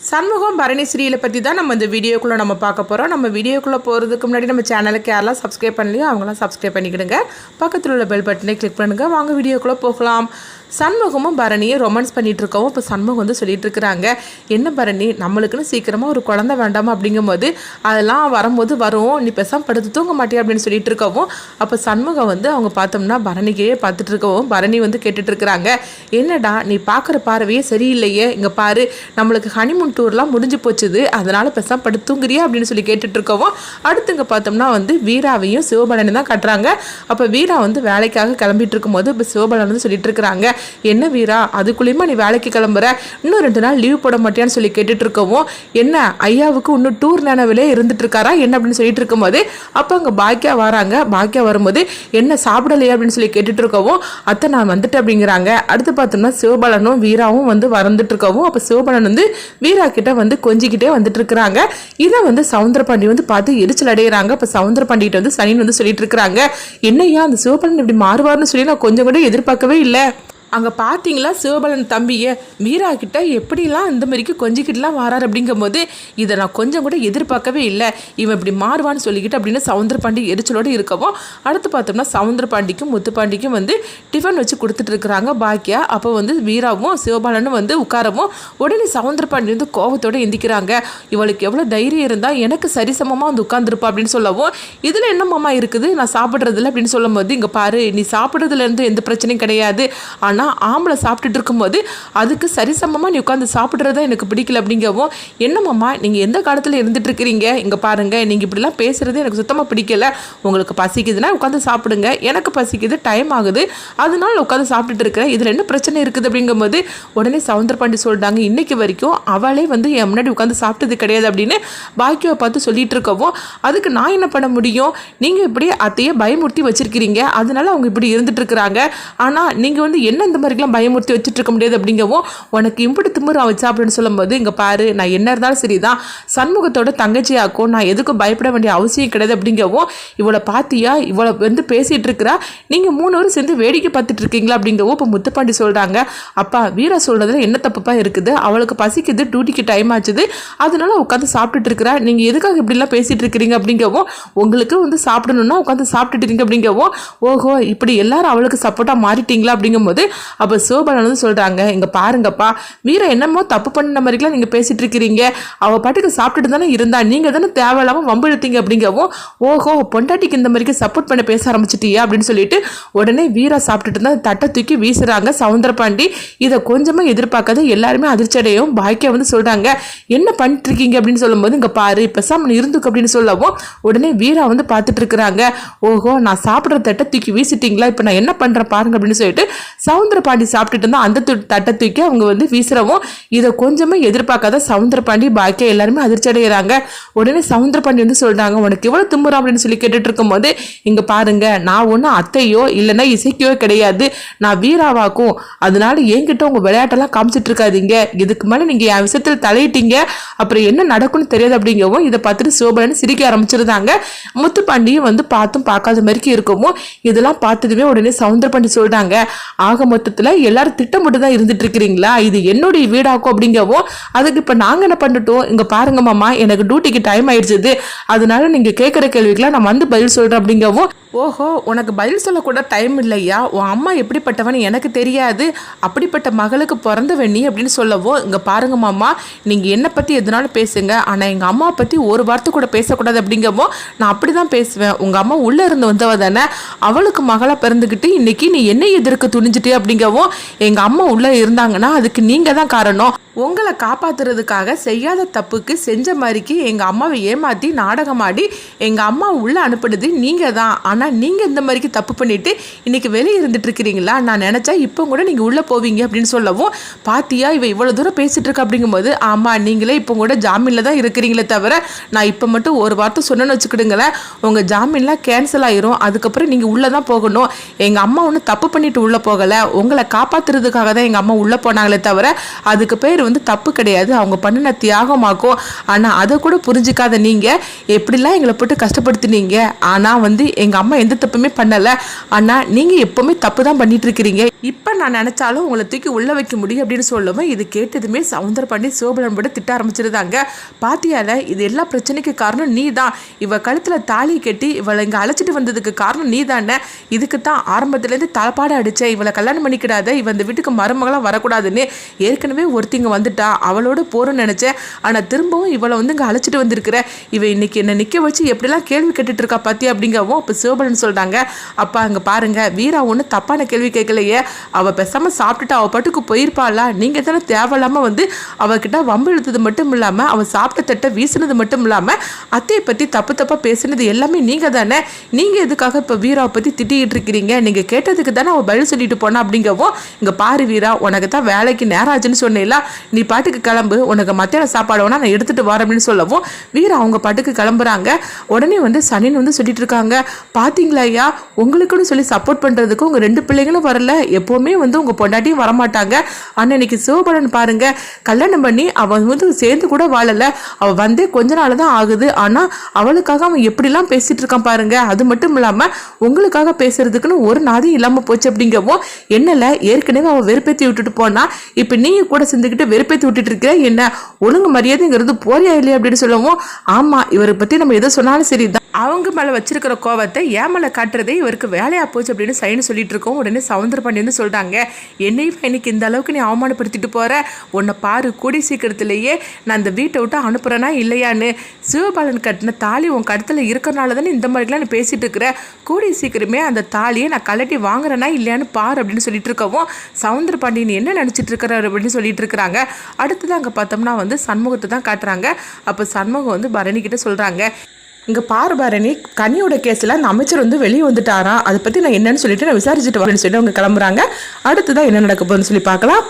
சண்முகம் பரணி சீரியலை பற்றி தான் நம்ம இந்த வீடியோக்குள்ளே நம்ம பார்க்க போகிறோம். நம்ம வீடியோக்குள்ளே போகிறதுக்கு முன்னாடி நம்ம சேனலுக்கு யாரெல்லாம் சப்ஸ்கிரைப் பண்ணலையோ அவங்களாம் சப்ஸ்கிரைப் பண்ணிக்கிடுங்க. பக்கத்தில் உள்ள பெல் பட்டனை கிளிக் பண்ணுங்கள். வாங்க வீடியோக்குள்ளே போகலாம். சண்முகமும் பரணியும் ரொமான்ஸ் பண்ணிகிட்டு இருக்கவும் இப்போ சண்முகம் வந்து சொல்லிட்டு இருக்கிறாங்க, என்ன பரணி நம்மளுக்குன்னு சீக்கிரமாக ஒரு குழந்தை வேண்டாமா அப்படிங்கும்போது அதெல்லாம் வரும்போது வரும், நீ பெருசாக படுத்து தூங்க மாட்டியா அப்படின்னு சொல்லிட்டு இருக்கவும் அப்போ சண்முகம் வந்து அவங்க பார்த்தோம்னா பரணிக்கையே பார்த்துட்டு இருக்கவும் பரணி வந்து கேட்டுட்டு இருக்கிறாங்க, என்னடா நீ பார்க்குற பார்வையே சரியில்லையே, இங்கே பாரு நம்மளுக்கு ஹனிமூன் டூர்லாம் முடிஞ்சு போச்சுது, அதனால் பெருசாக படுத்து தூங்குறியா அப்படின்னு சொல்லி கேட்டுட்டு இருக்கவும் அடுத்து இங்கே பார்த்தோம்னா வந்து வீராவையும் சிவபாலனையும் தான் கட்டுறாங்க. அப்போ வீரா வந்து வேலைக்காக கிளம்பிட்டு இருக்கும்போது இப்போ சிவபாலன் வந்து சொல்லிட்டு இருக்கிறாங்க, என்ன வீரா அதுக்குள்ளேயுமா நீ வேலைக்கு கிளம்புற, இன்னும் 2 நாள் லீவ் போட மாட்டியான்னு சொல்லி கேட்டுட்டு இருக்கவும் என்ன ஐயாவுக்கு இன்னும் டூர் நினைவிலே இருந்துட்டு இருக்காரா என்ன அப்படின்னு சொல்லிட்டு இருக்கும்போது அப்போ அங்கே பாக்கியா வராங்க. பாக்கியா வரும்போது என்ன சாப்பிடலையா அப்படின்னு சொல்லி கேட்டுட்டு இருக்கவும் அத்தை நான் வந்துட்டு அப்படிங்கிறாங்க. அடுத்து பார்த்தோம்னா சிவபாலனும் வீராவும் வந்து வந்துட்டு இருக்கவும் அப்போ சிவபாலன் வந்து வீரா கிட்ட வந்து கொஞ்சிக்கிட்டே வந்துட்டு இருக்கிறாங்க. இதை வந்து சவுந்தரபாண்டி வந்து பார்த்து எரிச்சல் அடைகிறாங்க. இப்போ சவுந்தரபாண்டிகிட்ட வந்து சனின்னு வந்து சொல்லிட்டு இருக்கிறாங்க, என்னையா அந்த சிவபாலன் இப்படி மாறுவார்னு சொல்லி நான் கொஞ்சம் கூட எதிர்பார்க்கவே இல்லை. அங்கே பார்த்தீங்களா சிவபாலன் தம்பியை வீரா கிட்ட எப்படிலாம் இந்த மாதிரிக்கு கொஞ்சிக்கிட்டுலாம் வராரு அப்படிங்கும்போது இதை நான் கொஞ்சம் கூட எதிர்பார்க்கவே இல்லை, இவன் இப்படி மாறுவான்னு சொல்லிக்கிட்டு அப்படின்னு சவுந்தரபாண்டி எரிச்சலோடு இருக்கவும் அடுத்து பார்த்தோம்னா சவுந்தரபாண்டிக்கும் முத்துப்பாண்டிக்கும் வந்து டிஃபன் வச்சு கொடுத்துட்டு இருக்கிறாங்க பாக்கியா. அப்போ வந்து வீராவும் சிவபாலனும் வந்து உட்காரவும் உடனே சவுந்தரபாண்டி வந்து கோபத்தோடு எந்திக்கிறாங்க, இவளுக்கு எவ்வளோ தைரியம் இருந்தால் எனக்கு சரிசமமாக வந்து உட்காந்துருப்பா அப்படின்னு சொல்லவும் இதில் என்ன மாமா இருக்குது நான் சாப்பிட்றதில்ல அப்படின்னு சொல்லும் போது இங்கே பாரு நீ சாப்பிட்றதுலேருந்து எந்த பிரச்சனையும் கிடையாது, ஆனால் ஆம்பளை சாப்பிட்டுட்டு இருக்கும்போது அதுக்கு சரிசமமாக நீ உட்காந்து சாப்பிட்றதா எனக்கு பிடிக்கல அப்படிங்கவும் என்னம்மாம்மா நீங்கள் எந்த காலத்தில் இருந்துட்டு இருக்கிறீங்க, இங்கே பாருங்கள் நீங்கள் இப்படிலாம் பேசுகிறது எனக்கு சுத்தமாக பிடிக்கல, உங்களுக்கு பசிக்குதுன்னா உட்காந்து சாப்பிடுங்க, எனக்கு பசிக்குது டைம் ஆகுது அதனால உட்காந்து சாப்பிட்டுட்டு இருக்கிறேன், இதில் என்ன பிரச்சனை இருக்குது அப்படிங்கும்போது உடனே சவுந்தரபாண்டி சொல்லிட்டாங்க, இன்னைக்கு வரைக்கும் அவளே வந்து என் முன்னாடி உட்காந்து சாப்பிட்டது கிடையாது அப்படின்னு பாக்கியாவை பார்த்து சொல்லிட்டு இருக்கவும் அதுக்கு நான் என்ன பண்ண முடியும், நீங்கள் இப்படி அத்தையே பயமுறுத்தி வச்சிருக்கிறீங்க அதனால அவங்க இப்படி இருந்துட்டு இருக்கிறாங்க, ஆனால் நீங்கள் வந்து என்ன இந்த மாதிரிலாம் பயமுறுத்தி வச்சுட்டு இருக்க முடியாது அப்படிங்கவும் உனக்கு இம்புட்டு திமுறா வச்சா அப்படின்னு சொல்லும்போது இங்கே பாரு நான் என்ன இருந்தாலும் சரிதான் சண்முகத்தோட தங்கச்சியாக்கும் நான் எதுக்கும் பயப்பட வேண்டிய அவசியம் கிடையாது அப்படிங்கவும் இவளை பார்த்தியா இவளை வந்து பேசிகிட்டு இருக்கிறா நீங்கள் 3 பேரும் சேர்ந்து வேடிக்கை பார்த்துட்டு இருக்கீங்களா அப்படிங்கவும் இப்போ முத்துப்பாண்டி சொல்கிறாங்க, அப்பா வீரா சொல்கிறதுல என்ன தப்புப்பா இருக்குது, அவளுக்கு பசிக்குது டியூட்டிக்கு டைம் ஆச்சுது அதனால உட்காந்து சாப்பிட்டுட்டு இருக்கிறா, நீங்கள் எதுக்காக இப்படிலாம் பேசிகிட்டு இருக்கிறீங்க அப்படிங்கவும் உங்களுக்கு வந்து சாப்பிடணுன்னா உட்காந்து சாப்பிட்டுட்டு இருக்கீங்க அப்படிங்கவும் ஓஹோ இப்படி எல்லாரும் அவளுக்கு சப்போர்ட்டாக மாறிட்டீங்களா அப்படிங்கும்போது அப்போ சிவபாலன் வந்து சொல்கிறாங்க, இங்கே பாருங்கப்பா வீரா என்னமோ தப்பு பண்ண மாதிரிலாம் நீங்கள் பேசிகிட்டு இருக்கிறீங்க, அவள் பாட்டுக்கு சாப்பிட்டுட்டு தானே இருந்தா நீங்கள் தானே தேவையில்லாமல் வம்பு எடுத்தீங்க அப்படிங்கவும் ஓஹோ பொண்டாட்டிக்கு இந்த மாதிரிக்கு சப்போர்ட் பண்ண பேச ஆரம்பிச்சிட்டியா அப்படின்னு சொல்லிட்டு உடனே வீரா சாப்பிட்டுட்டு தான் தட்டை தூக்கி வீசுகிறாங்க சவுந்தரபாண்டி. இதை கொஞ்சமாக எதிர்பார்க்காத எல்லாருமே அதிர்ச்சி அடையும். பாக்கியா வந்து சொல்கிறாங்க, என்ன பண்ணிட்டு இருக்கீங்க அப்படின்னு சொல்லும்போது இங்கே பாரு பெசாம இருந்துக்கு அப்படின்னு சொல்லவும் உடனே வீரா வந்து பார்த்துட்டு இருக்கிறாங்க, ஓஹோ நான் சாப்பிட்ற தட்டை தூக்கி வீசிட்டீங்களா, இப்போ நான் என்ன பண்ணுறேன் பாருங்க அப்படின்னு சொல்லிட்டு சவுந்தரபாண்டி சாப்பிட்டுட்டு இருந்தா அந்த தட்டை தூக்கி அவங்க வந்து வீசுறவும் இதை கொஞ்சமே எதிர்பார்க்காத சவுந்தரபாண்டி பாக்கியா எல்லாருமே அதிர்ச்சி அடைகிறாங்க. உடனே சவுந்தரபாண்டி வந்து சொல்றாங்க, உனக்கு எவ்வளவு திமுறா அப்படின்னு சொல்லி கேட்டுட்டு இருக்கும்போது இங்க பாருங்க நான் ஒன்றும் அத்தையோ இல்லைன்னா இசைக்கையோ கிடையாது, நான் வீராவாக்கும், அதனால என்கிட்ட உங்க விளையாட்டெல்லாம் காமிச்சிட்டு இருக்காதீங்க, இதுக்கு மேலே நீங்க என் விஷயத்தில் தலையிட்டீங்க அப்புறம் என்ன நடக்கும்னு தெரியாது அப்படிங்கவும் இதை பார்த்துட்டு சிவபாலன் சிரிக்க ஆரம்பிச்சிருந்தாங்க. முத்துப்பாண்டியும் வந்து பார்த்தும் பார்க்காத மாதிரி இருக்கவும் இதெல்லாம் பார்த்ததுமே உடனே சவுந்தரபாண்டி சொல்றாங்க, ஆக மொத்தத்தில் எல்லாரும் திட்டமிட்டு தான் இருந்துட்டு இருக்கிறீங்களா, இது என்னுடைய வீடாக்கும் அப்படிங்கவும் அதுக்கு இப்போ நாங்கள் என்ன பண்ணிட்டோம், இங்கே பாருங்க மாமா எனக்கு டியூட்டிக்கு டைம் ஆயிடுச்சு அதனால நீங்கள் கேட்குற கேள்விக்கெல்லாம் நான் வந்து பதில் சொல்கிறேன் அப்படிங்கவும் ஓஹோ உனக்கு பதில் சொல்லக்கூட டைம் இல்லையா, உன் அம்மா எப்படிப்பட்டவன் எனக்கு தெரியாது, அப்படிப்பட்ட மகளுக்கு பிறந்தவன் நீ அப்படின்னு சொல்லவும் இங்கே பாருங்க மாமா நீங்கள் என்னை பற்றி எதுனாலும் பேசுங்க ஆனால் எங்கள் அம்மாவை பற்றி ஒரு வார்த்தை கூட பேசக்கூடாது அப்படிங்கவும் நான் அப்படி தான் பேசுவேன், உங்கள் அம்மா உள்ளே இருந்து வந்தவ தானே, அவளுக்கு மகளாக பிறந்துக்கிட்டு இன்னைக்கு நீ என்னை எதிர்க்க துணிஞ்சிட்டே அப்படிங்கவும் எங்கள் அம்மா உள்ளே இருந்தாங்கன்னா அதுக்கு நீங்கள் தான் காரணம், உங்களை காப்பாற்றுறதுக்காக செய்யாத தப்புக்கு செஞ்ச மாதிரிக்கு எங்கள் அம்மாவை ஏமாற்றி நாடகமாடி எங்கள் அம்மா உள்ளே அனுப்புனது நீங்கள் தான், ஆனால் நீங்கள் இந்த மாதிரிக்கு தப்பு பண்ணிவிட்டு இன்றைக்கி வெளியே இருந்துட்டு இருக்கிறீங்களா, நான் நினச்சா இப்போ கூட நீங்கள் உள்ளே போவீங்க அப்படின்னு சொல்லவும் பாத்தியா இவ இவ்வளோ தூரம் பேசிகிட்டு இருக்கா அப்படிங்கும்போது ஆமாம் நீங்களே இப்போ கூட ஜாமீனில் தான் இருக்கிறீங்களே தவிர நான் இப்போ மட்டும் ஒரு வார்த்தை சொன்னேன்னு வச்சுக்கிடுங்களேன் உங்கள் ஜாமீன்லாம் கேன்சல் ஆயிரும், அதுக்கப்புறம் நீங்கள் உள்ளே தான் போகணும், எங்கள் அம்மா ஒன்றும் தப்பு பண்ணிட்டு உள்ளே போகலை, உங்களை காப்பாற்றுறதுக்காக தான் எங்கள் அம்மா உள்ளே போனாங்களே தவிர அதுக்கு பேர் வந்து தப்பு கிடையாது, அவங்க பண்ணின தியாகமாக்கும். ஆனால் அதை கூட புரிஞ்சிக்காத நீங்கள் எப்படிலாம் எங்களை போட்டு கஷ்டப்படுத்தினீங்க. ஆனால் வந்து எங்கள் அம்மா எந்த தப்புமே பண்ணலை, ஆனால் நீங்கள் எப்போவுமே தப்பு தான் பண்ணிட்டு இருக்கிறீங்க. இப்போ நான் நினச்சாலும் உங்களை தூக்கி உள்ள வைக்க முடியும் அப்படின்னு சொல்லுவேன். இது கேட்டதுமே சவுந்தரபாண்டி சிவபாலன் கூட திட்ட ஆரம்பிச்சிருந்தாங்க. பாத்தியால இது எல்லா பிரச்சனைக்கு காரணம் நீ தான். இவ கழுத்தில் தாலி கட்டி இவளை இங்கே அழைச்சிட்டு வந்ததுக்கு காரணம் நீ தானே. இதுக்கு தான் ஆரம்பத்துலேருந்து தலைப்பாடு அடித்தேன், இவளை கல்யாணம் பண்ணிக்கிடாத, இவன் இந்த வீட்டுக்கு மருமகளாக வரக்கூடாதுன்னு. ஏற்கனவே ஒருத்திங்க வந்துட்டா, அவளோட போகிறோன்னு நினச்சேன். ஆனால் திரும்பவும் இவளை வந்து இங்கே அழைச்சிட்டு வந்திருக்கிற. இவன் இன்னைக்கு என்னை நிற்க வச்சு எப்படிலாம் கேள்வி கேட்டுட்டு இருக்கா பாத்தியா அப்படிங்கவும் இப்போ சிவபாலன் சொல்கிறாங்க. அப்பா அங்கே பாருங்க, வீரா ஒன்று தப்பான கேள்வி கேட்கலையே, அவள் பேசாமல் சாப்பிட்டுட்டு அவள் பாட்டுக்கு போயிருப்பாளா. நீங்கள் தானே தேவையில்லாமல் வந்து அவகிட்ட வம்பு இழுத்தது மட்டும் இல்லாமல் அவள் சாப்பிட்ட தட்டை வீசினது மட்டும் இல்லாமல் அத்தையை பற்றி தப்பாக பேசினது எல்லாமே நீங்கள் தானே. நீங்கள் எதுக்காக இப்போ வீராவை பற்றி திட்டிகிட்டு இருக்கிறீங்க? நீங்கள் கேட்டதுக்கு தானே அவள் பதில் சொல்லிட்டு போனா அப்படிங்கவும், இங்கே பாரு வீரா, உனக்கு தான் வேலைக்கு நேரம் ஆச்சுன்னு சொன்னேல, நீ பாட்டுக்கு கிளம்பு, உனக்கு மத்தியான சாப்பாடு வேணா நான் எடுத்துகிட்டு வரேன் அப்படின்னு சொல்லவும் வீரா அவங்க பாட்டுக்கு கிளம்புறாங்க. உடனே வந்து சனின்னு வந்து சொல்லிட்டு இருக்காங்க, பார்த்தீங்களா ஐயா, உங்களுக்குன்னு சொல்லி சப்போர்ட் பண்ணுறதுக்கு உங்கள் 2 பிள்ளைங்களும் வரல, எப்போவுமே வந்து உங்கள் பொண்டாட்டியும் வரமாட்டாங்க. ஆனால் இன்னைக்கு சிவபாலன் பாருங்க, கல்யாணம் பண்ணி அவன் வந்து சேர்ந்து கூட வாழலை, அவள் வந்தே கொஞ்ச நாள் தான் ஆகுது. ஆனால் அவளுக்காக அவன் எப்படிலாம் பேசிட்டு இருக்கான் பாருங்க. அது மட்டும் இல்லாமல் உங்களுக்காக பேசுறதுக்குன்னு ஒரு நாதி இல்லாமல் போச்சு அப்படிங்கவும், என்னல ஏற்கனவே அவள் வெறுப்பேற்றி விட்டுட்டு போனா, இப்போ நீயும் கூட சேர்ந்துக்கிட்டு வெறுப்பேற்றி விட்டுட்டு இருக்கிற, என்ன ஒழுங்கு மரியாதைங்கிறது போறியா இல்லையா அப்படின்னு சொல்லவும், ஆமாம் இவரை பற்றி நம்ம எதை சொன்னாலும் சரி தான், அவங்க மேலே வச்சிருக்கிற கோவத்தை ஏன் மேலே காட்டுறதே இவருக்கு வேலையாக போச்சு அப்படின்னு சைனு சொல்லிட்டு இருக்கோம். உடனே சவுந்தரபாண்டி வந்து சொல்கிறாங்க, என்னையும் இன்னைக்கு இந்த அளவுக்கு நீ அவமானப்படுத்திட்டு போகிற, உன்னை பாரு கூடி சீக்கிரத்திலேயே நான் இந்த வீட்டை விட்டு அனுப்புகிறேன்னா இல்லையான்னு. சிவபாலன் கட்டின தாலி உன் கழுத்தில் இருக்கிறனால தானே இந்த மாதிரிலாம் நீ பேசிகிட்டு இருக்கிற, கூடி சீக்கிரமே அந்த தாலியை நான் கலட்டி வாங்குறேன்னா இல்லையான்னு பாரு அப்படின்னு சொல்லிட்டு இருக்கவும், சவுந்தரபாண்டி நீ என்ன நினச்சிட்டு இருக்கிறார் அப்படின்னு சொல்லிட்டு இருக்கிறாங்க. அடுத்தது அங்கே பார்த்தோம்னா வந்து சண்முகத்தை தான் காட்டுறாங்க. அப்போ சண்முகம் வந்து பரணிக்கிட்ட சொல்கிறாங்க, இங்கே பாரு பரணி, கனியோட கேஸில் அந்த அமைச்சர் வந்து வெளியே வந்துட்டாராம், அதை பற்றி நான் என்னன்னு சொல்லிட்டு நான் விசாரிச்சுட்டு வரேன்னு சொல்லி அவங்க கிளம்புறாங்க. அடுத்ததான் என்ன நடக்க போகுதுன்னு சொல்லி பார்க்கலாம்.